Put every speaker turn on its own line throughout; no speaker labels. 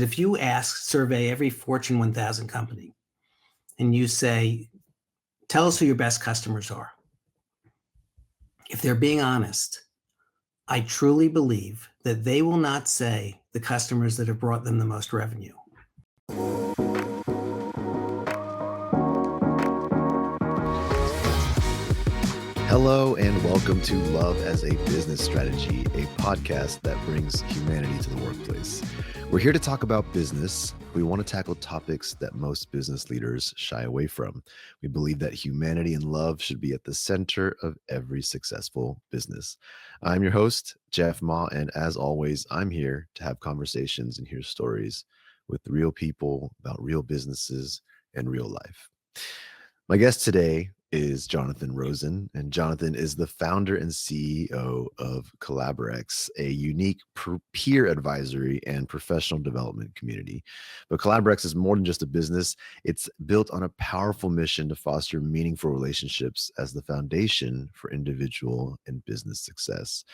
If you survey every Fortune 1000 company and you say, tell us who your best customers are. If they're being honest, I truly believe that they will not say the customers that have brought them the most revenue.
Hello and welcome to Love as a Business Strategy, a podcast that brings humanity to the workplace. We're here to talk about business. We want to tackle topics that most business leaders shy away from. We believe that humanity and love should be at the center of every successful business. I'm your host, Jeff Ma, and as always, I'm here to have conversations and hear stories with real people about real businesses and real life. My guest today is Jonathan Rosen, and Jonathan is the founder and CEO of Collaborex, a unique peer advisory and professional development community. But Collaborex is more than just a business. It's built on a powerful mission to foster meaningful relationships as the foundation for individual and business success.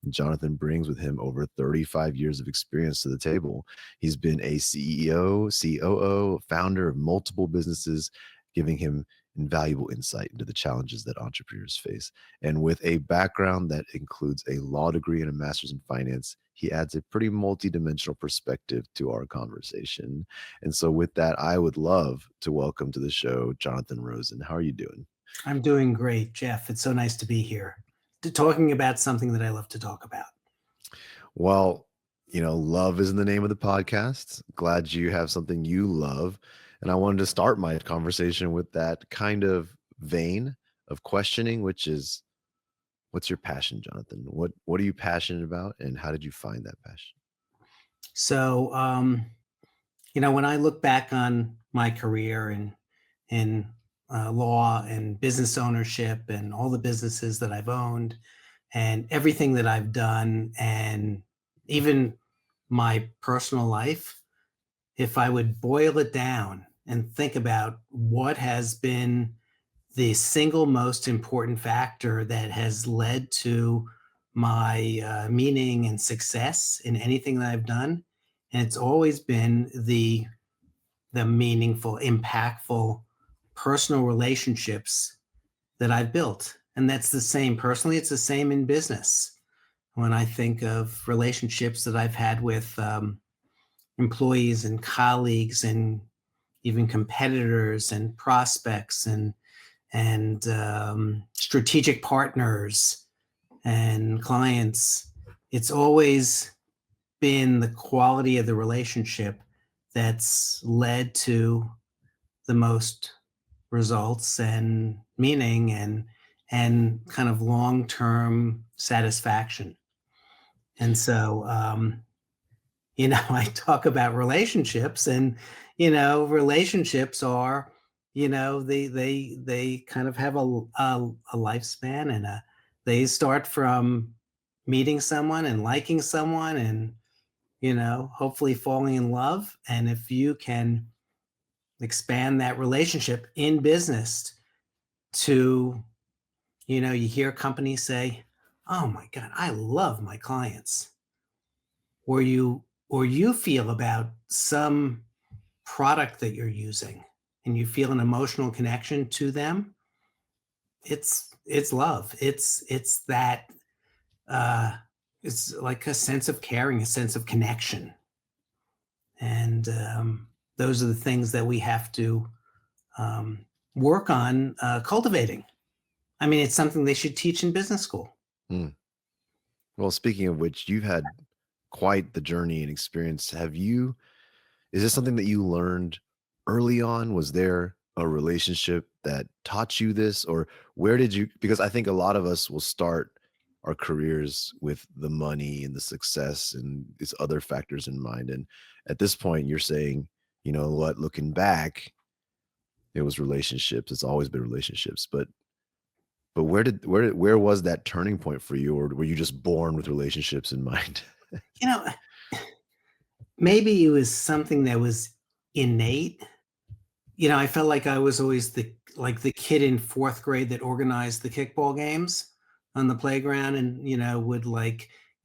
Jonathan brings with him over 35 years of experience to the table. He's been a CEO, COO, founder of multiple businesses, giving him invaluable insight into the challenges that entrepreneurs face. And with a background that includes a law degree and a master's in finance, he adds a pretty multidimensional perspective to our conversation. And so with that, I would love to welcome to the show, Jonathan Rosen. How are you doing?
I'm doing great, Jeff. It's so nice to be here, talking about something that I love to talk about.
Well, love is in the name of the podcast. Glad you have something you love. And I wanted to start my conversation with that kind of vein of questioning, which is, what's your passion, Jonathan? What are you passionate about, and how did you find that passion?
So, when I look back on my career in law and business ownership and all the businesses that I've owned and everything that I've done, and even my personal life, if I would boil it down and think about what has been the single most important factor that has led to my meaning and success in anything that I've done, and it's always been the meaningful, impactful personal relationships that I've built. And that's the same personally, it's the same in business. When I think of relationships that I've had with employees and colleagues and even competitors and prospects and strategic partners and clients, it's always been the quality of the relationship that's led to the most results and meaning and kind of long-term satisfaction. And so, I talk about relationships, and, relationships are, they kind of have a lifespan, and they start from meeting someone and liking someone and, hopefully falling in love. And if you can expand that relationship in business to, you hear companies say, oh my God, I love my clients. Or you feel about some product that you're using and you feel an emotional connection to them. It's love. It's that it's like a sense of caring, a sense of connection. And those are the things that we have to work on cultivating. I mean, it's something they should teach in business school.
Well, speaking of which, you've had quite the journey and experience. Is this something that you learned early on? Was there a relationship that taught you this, or because I think a lot of us will start our careers with the money and the success and these other factors in mind. And at this point you're saying, looking back, it was relationships. It's always been relationships, but where was that turning point for you, or were you just born with relationships in mind?
Maybe it was something that was innate. I felt like I was always the kid in fourth grade that organized the kickball games on the playground and, would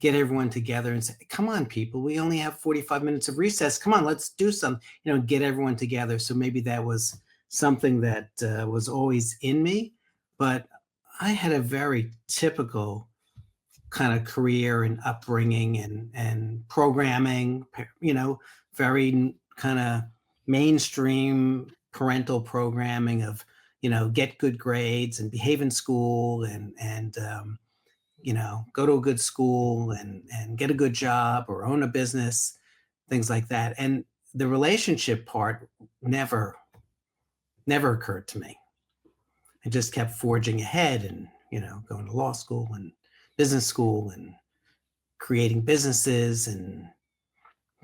get everyone together and say, come on, people, we only have 45 minutes of recess. Come on, let's do some, get everyone together. So maybe that was something that was always in me, but I had a very typical kind of career and upbringing and programming, very kind of mainstream parental programming of, get good grades and behave in school and go to a good school and get a good job or own a business, things like that. And the relationship part never, never occurred to me. I just kept forging ahead and, going to law school and business school and creating businesses and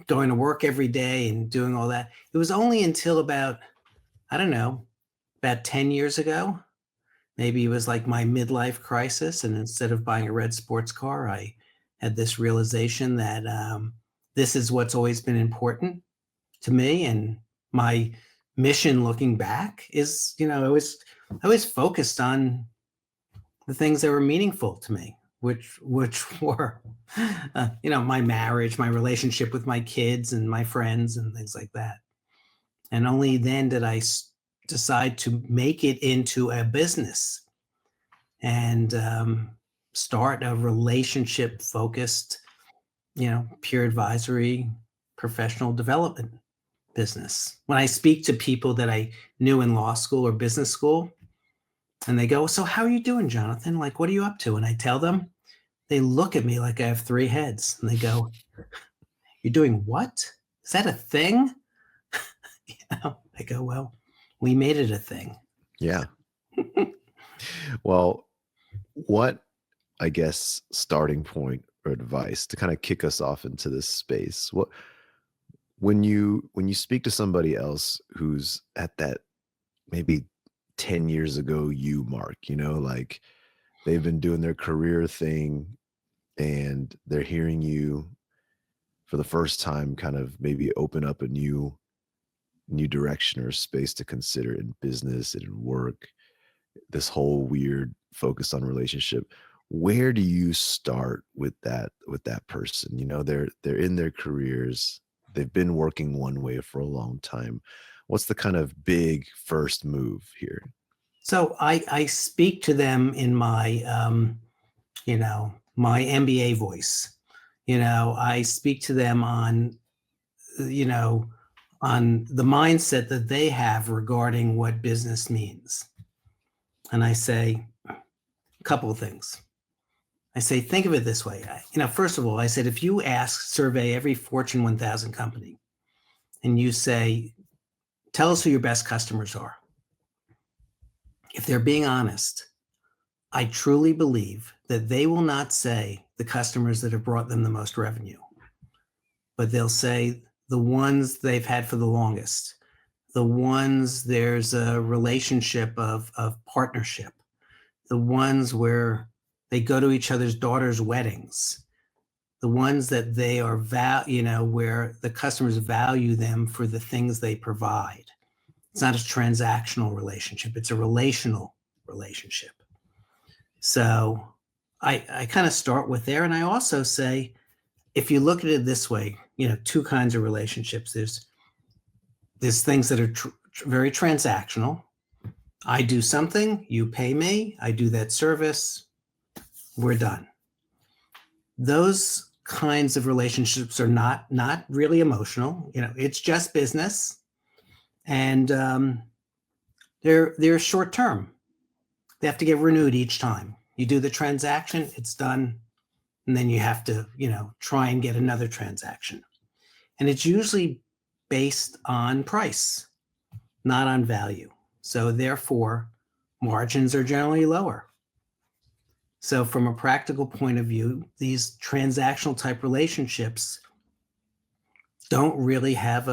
going to work every day and doing all that. It was only until about, I don't know, about 10 years ago, maybe it was like my midlife crisis. And instead of buying a red sports car, I had this realization that this is what's always been important to me. And my mission looking back is, I was focused on the things that were meaningful to me, which were, my marriage, my relationship with my kids and my friends and things like that. And only then did I decide to make it into a business and start a relationship focused, peer advisory, professional development business. When I speak to people that I knew in law school or business school, and they go, so how are you doing, Jonathan? Like, what are you up to? And I tell them, they look at me like I have three heads and they go, you're doing what? Is that a thing? I go, well, we made it a thing.
Yeah. Well, what, I guess, starting point or advice to kind of kick us off into this space? What, when you speak to somebody else who's at that maybe 10 years ago mark, like they've been doing their career thing and they're hearing you for the first time kind of maybe open up a new direction or space to consider in business and in work, this whole weird focus on relationship. Where do you start with that person? They're in their careers, they've been working one way for a long time. What's the kind of big first move here?
So I speak to them in my my MBA voice. I speak to them on on the mindset that they have regarding what business means. And I say a couple of things. I say, think of it this way. First of all, I said, if you survey every Fortune 1000 company and you say, tell us who your best customers are. If they're being honest, I truly believe that they will not say the customers that have brought them the most revenue, but they'll say the ones they've had for the longest, the ones there's a relationship of partnership, the ones where they go to each other's daughters' weddings, the ones that they are, where the customers value them for the things they provide. It's not a transactional relationship, it's a relational relationship. So I kind of start with there. And I also say, if you look at it this way, two kinds of relationships. There's things that are very transactional. I do something, you pay me, I do that service, we're done. Those kinds of relationships are not really emotional. It's just business, and they're short term. They have to get renewed each time. You do the transaction, it's done, and then you have to, try and get another transaction. And it's usually based on price, not on value. So therefore, margins are generally lower. So from a practical point of view, these transactional type relationships don't really have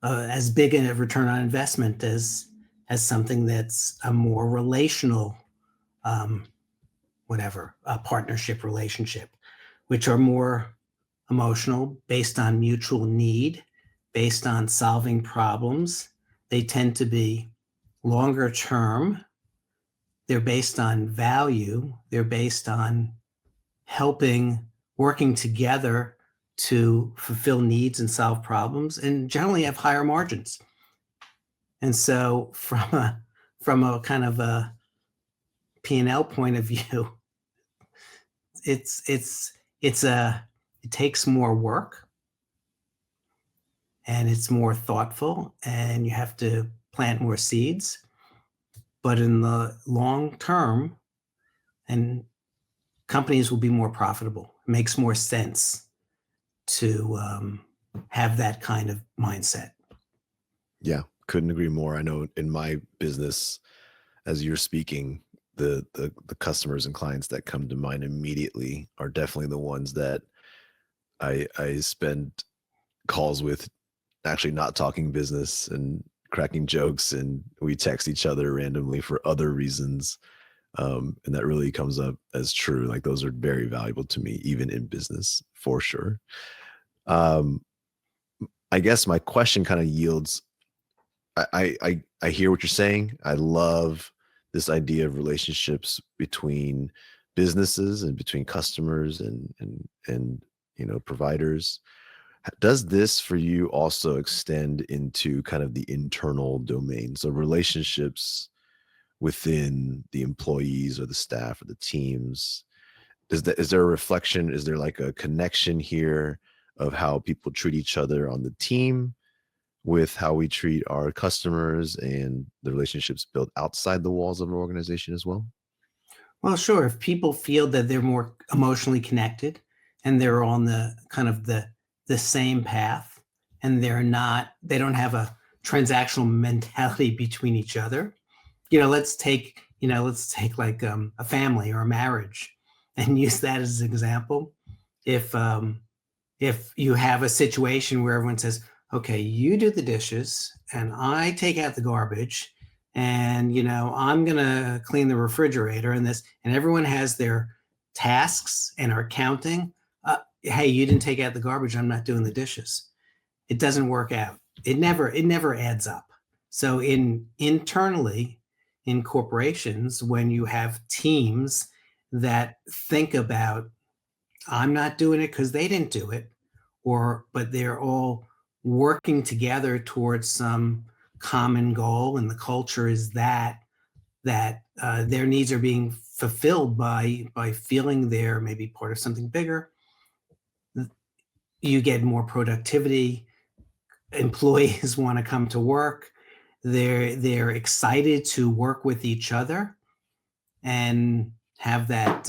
as big a return on investment as something that's a more relational, a partnership relationship, which are more emotional, based on mutual need, based on solving problems. They tend to be longer term. They're based on value. They're based on helping working together to fulfill needs and solve problems, and generally have higher margins. And so from a kind of a P&L point of view, it's it's it's a it takes more work, and it's more thoughtful, and you have to plant more seeds. But in the long term, and companies will be more profitable. It makes more sense to have that kind of mindset.
Yeah, couldn't agree more. I know in my business, as you're speaking, the customers and clients that come to mind immediately are definitely the ones that I spend calls with, actually not talking business and cracking jokes, and we text each other randomly for other reasons. And that really comes up as true. Like those are very valuable to me, even in business, for sure. Um, I guess my question kind of yields. I hear what you're saying. I love this idea of relationships between businesses and between customers and providers. Does this for you also extend into kind of the internal domain? So relationships within the employees or the staff or the teams. Is there a reflection? Is there like a connection here of how people treat each other on the team with how we treat our customers and the relationships built outside the walls of an organization as well?
Well, sure. If people feel that they're more emotionally connected and they're on the kind of the same path, and they don't have a transactional mentality between each other. Let's take like a family or a marriage and use that as an example. If um, if you have a situation where everyone says, okay, you do the dishes and I take out the garbage, and I'm going to clean the refrigerator, and everyone has their tasks and are counting. Hey, you didn't take out the garbage, I'm not doing the dishes. It doesn't work out. It never adds up. So internally in corporations, when you have teams that think about, I'm not doing it because they didn't do it, but they're all working together towards some common goal, and the culture is that their needs are being fulfilled by feeling they're maybe part of something bigger. You get more productivity. Employees want to come to work. They're excited to work with each other and have that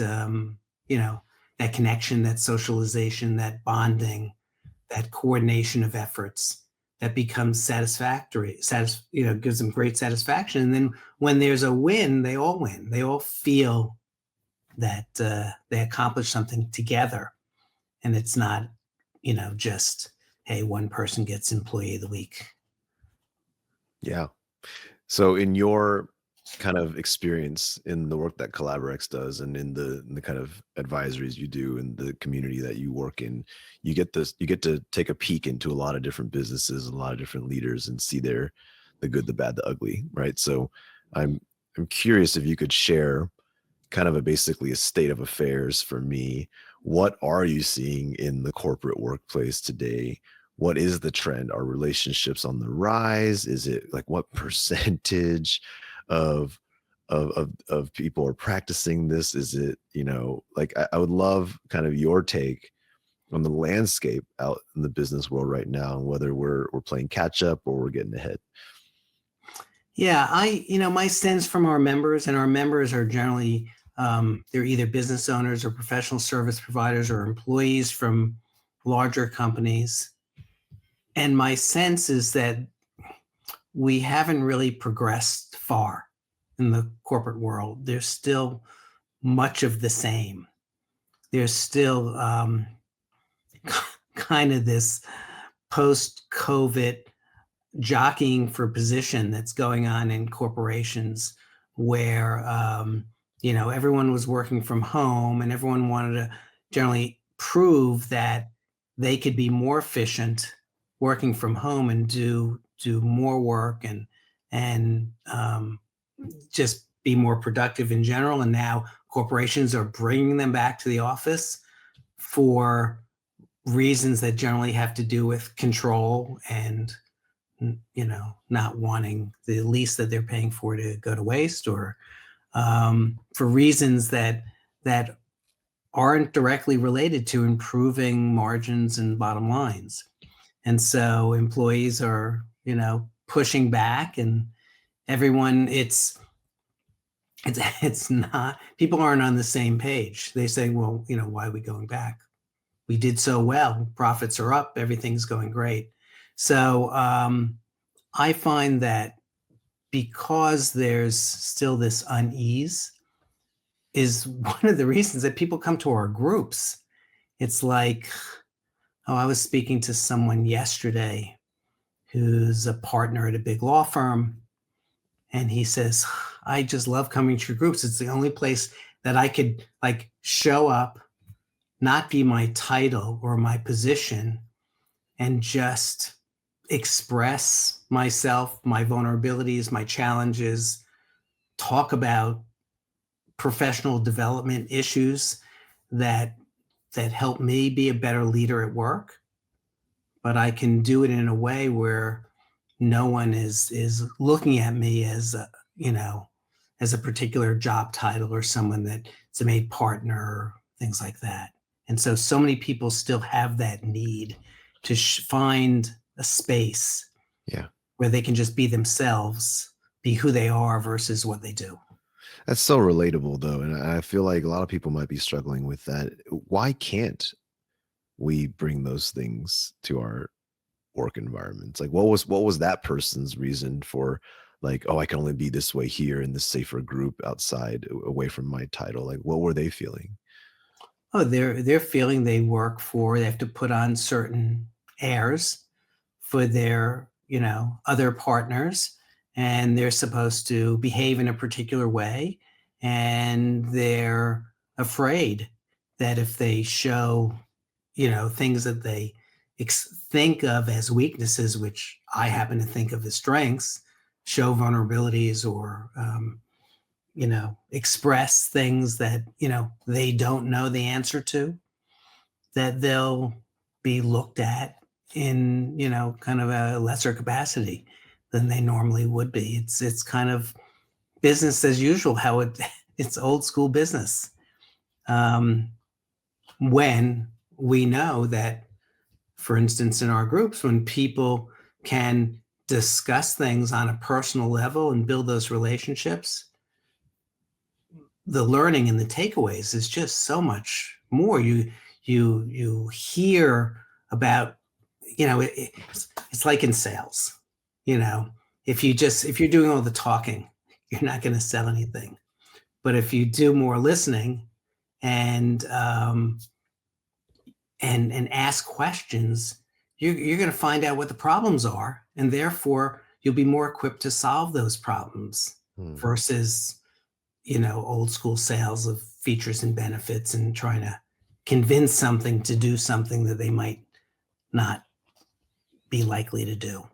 connection, that socialization, that bonding, that coordination of efforts that becomes satisfactory, gives them great satisfaction. And then when there's a win, they all win. They all feel that they accomplished something together, and it's not, just, hey, one person gets employee of the week.
Yeah. So in your kind of experience in the work that Collaborex does and in the kind of advisories you do and the community that you work in, you get to take a peek into a lot of different businesses and a lot of different leaders and see the good, the bad, the ugly, right? So I'm I'm curious if you could share kind of basically a state of affairs for me. What are you seeing in the corporate workplace today? What is the trend? Are relationships on the rise? Is it like what percentage of of people are practicing this? Is it, like I would love kind of your take on the landscape out in the business world right now and whether we're playing catch up or we're getting ahead.
Yeah, my sense from our members, and our members are generally, they're either business owners or professional service providers or employees from larger companies. And my sense is that we haven't really progressed far in the corporate world. There's still much of the same. There's still kind of this post COVID jockeying for position that's going on in corporations, where everyone was working from home and everyone wanted to generally prove that they could be more efficient working from home and do more work, and just be more productive in general. And now corporations are bringing them back to the office. for reasons that generally have to do with control and not wanting the lease that they're paying for to go to waste, or for reasons that aren't directly related to improving margins and bottom lines. And so employees are, pushing back, and everyone, it's not, people aren't on the same page. They say, well, why are we going back? We did so well. Profits are up. Everything's going great. So I find that because there's still this unease is one of the reasons that people come to our groups. It's like, oh, I was speaking to someone yesterday who's a partner at a big law firm, and he says, I just love coming to your groups. It's the only place that I could show up, not be my title or my position, and just express myself, my vulnerabilities, my challenges, talk about professional development issues that help me be a better leader at work. But I can do it in a way where no one is looking at me as as a particular job title or someone that's a made partner or things like that. And so many people still have that need to find a space
Yeah.
where they can just be themselves, be who they are versus what they do.
That's so relatable though. And I feel like a lot of people might be struggling with that. Why can't we bring those things to our work environments? Like what was that person's reason for, like, oh, I can only be this way here in this safer group outside away from my title? Like what were they feeling?
Oh, they're feeling they have to put on certain airs for their, other partners, and they're supposed to behave in a particular way, and they're afraid that if they show, things that they think of as weaknesses, which I happen to think of as strengths, show vulnerabilities, or express things that, they don't know the answer to, that they'll be looked at in, kind of a lesser capacity than they normally would be. It's kind of business as usual, how it's old school business. When we know that, for instance, in our groups, when people can discuss things on a personal level and build those relationships, the learning and the takeaways is just so much more. You hear about, it's like in sales, if you're doing all the talking, you're not going to sell anything. But if you do more listening and ask questions, you're going to find out what the problems are, and therefore you'll be more equipped to solve those problems
Hmm.
versus old school sales of features and benefits and trying to convince something to do something that they might not be likely to do.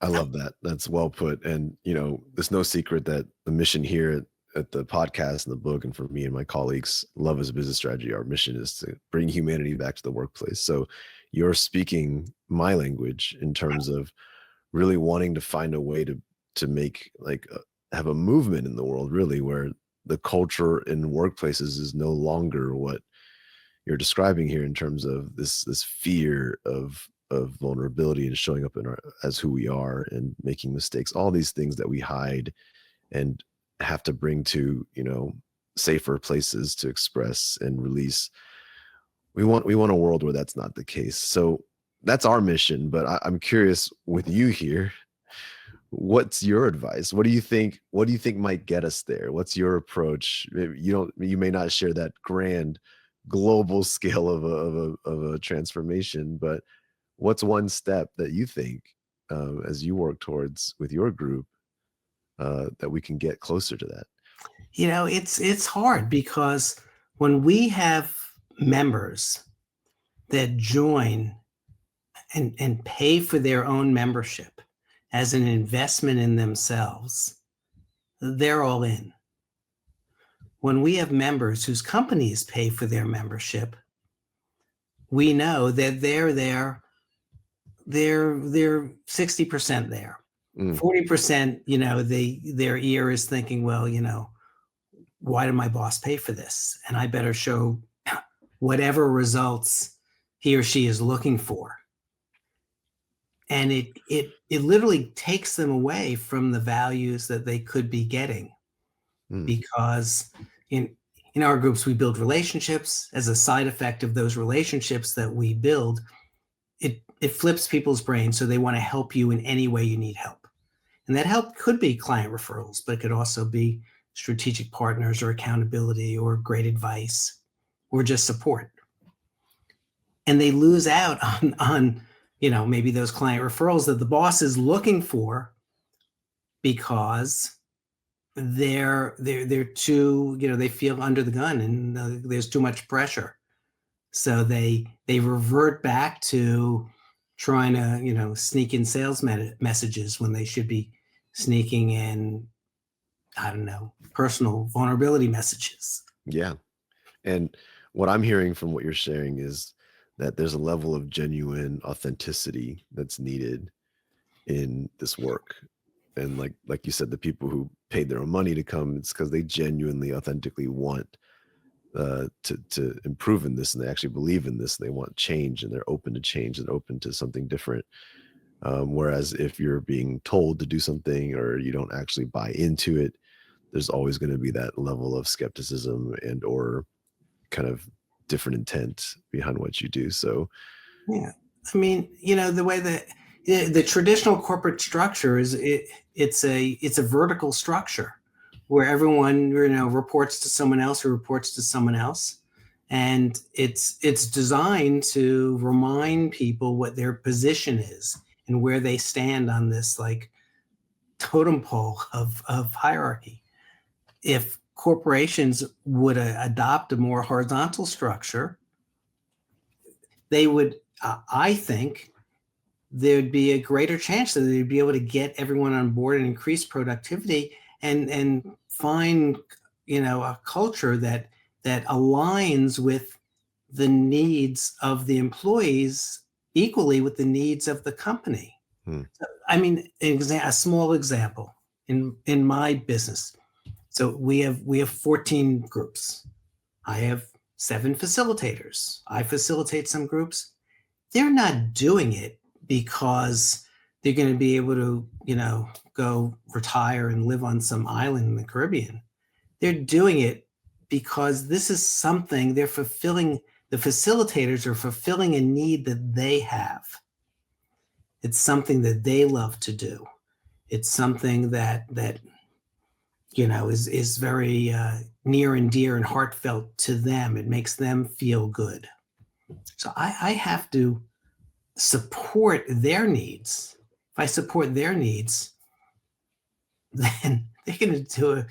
I love that. That's well put. And, there's no secret that the mission here at the podcast and the book, and for me and my colleagues, Love as a Business Strategy, our mission is to bring humanity back to the workplace. So you're speaking my language in terms of really wanting to find a way to make have a movement in the world, really, where the culture in workplaces is no longer what you're describing here in terms of this fear of vulnerability and showing up as who we are and making mistakes, all these things that we hide and have to bring to safer places to express and release. We want a world where that's not the case. So that's our mission. But I'm curious with you here, what's your advice? What do you think might get us there? What's your approach? You may not share that grand global scale of a transformation, but what's one step that you think, as you work towards with your group, that we can get closer to that?
It's hard because when we have members that join and pay for their own membership as an investment in themselves, they're all in. when we have members whose companies pay for their membership, we know that they're 60% there.
Mm,
40%, their ear is thinking, well, why did my boss pay for this? And I better show whatever results he or she is looking for. And it literally takes them away from the values that they could be getting,
mm,
because in our groups, we build relationships. As a side effect of those relationships that we build, it flips people's brains, so they want to help you in any way you need help. And that help could be client referrals, but it could also be strategic partners or accountability or great advice or just support. And they lose out on maybe those client referrals that the boss is looking for, because they're too, they feel under the gun, and there's too much pressure. So they revert back to trying to sneak in sales messages when they should be sneaking in, I don't know, personal vulnerability messages.
yeah. And what I'm hearing from what you're sharing is that there's a level of genuine authenticity that's needed in this work. And like you said, the people who paid their own money to come, it's because they genuinely, authentically want to improve in this, and they actually believe in this. And they want change, and they're open to change, and open to something different. Whereas if you're being told to do something or you don't actually buy into it, there's always going to be that level of skepticism and or kind of different intent behind what you do. So
Yeah. I mean, the way that the traditional corporate structure is, it's a vertical structure where everyone, reports to someone else who reports to someone else. And it's designed to remind people what their position is and where they stand on this like totem pole of hierarchy. If corporations would adopt a more horizontal structure, they would, I think, there'd be a greater chance that they'd be able to get everyone on board and increase productivity, and find, a culture that aligns with the needs of the employees equally with the needs of the company.
hmm,
I mean, a small example in my business. So we have 14 groups. I have 7 facilitators. I facilitate some groups. They're not doing it because they're going to be able to, go retire and live on some island in the Caribbean. They're doing it because this is something they're fulfilling. The facilitators are fulfilling a need that they have. It's something that they love to do. It's something that is very near and dear and heartfelt to them. It makes them feel good. So I have to support their needs. If I support their needs, then they're going to do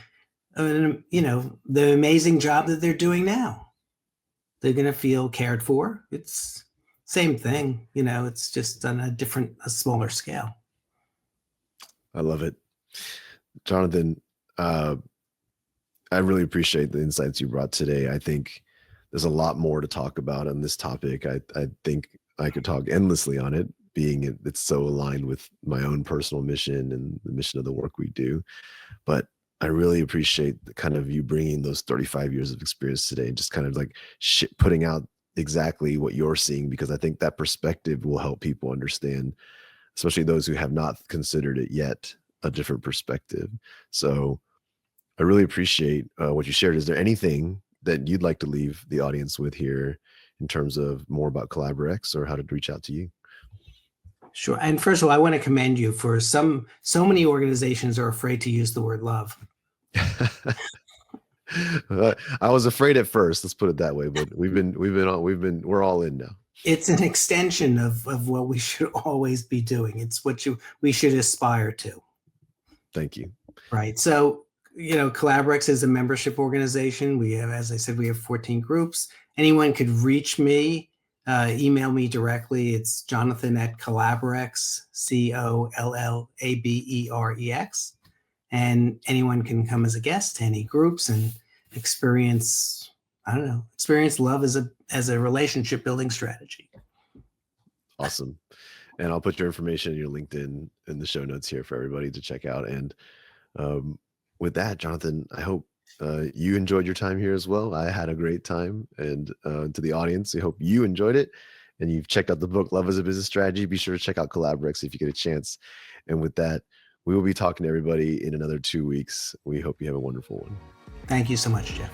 the amazing job that they're doing now. They're going to feel cared for. It's same thing, it's just on a smaller scale.
I love it. Jonathan, I really appreciate the insights you brought today. I think there's a lot more to talk about on this topic. I think I could talk endlessly on it, being it's so aligned with my own personal mission and the mission of the work we do. But I really appreciate the kind of you bringing those 35 years of experience today and just kind of like putting out exactly what you're seeing, because I think that perspective will help people understand, especially those who have not considered it yet, a different perspective. So I really appreciate what you shared. Is there anything that you'd like to leave the audience with here in terms of more about CollaborX or how to reach out to you?
Sure. And first of all, I want to commend you for so many organizations are afraid to use the word love.
I was afraid at first, let's put it that way, but we're all in now.
It's an extension of what we should always be doing. It's what we should aspire to.
Thank you.
Right. So, CollaborX is a membership organization. We have, as I said, we have 14 groups. Anyone could reach me, email me directly. It's Jonathan@CollaborX, CollaBerex. And anyone can come as a guest to any groups and experience, I don't know, experience love as a relationship building strategy.
Awesome. And I'll put your information, your LinkedIn in the show notes here for everybody to check out. And um, with that, Jonathan, I hope you enjoyed your time here as well. I had a great time. And to the audience, I hope you enjoyed it and you've checked out the book, Love as a Business Strategy. Be sure to check out Collaborex if you get a chance. And with that, we will be talking to everybody in another 2 weeks. We hope you have a wonderful one.
Thank you so much, Jeff.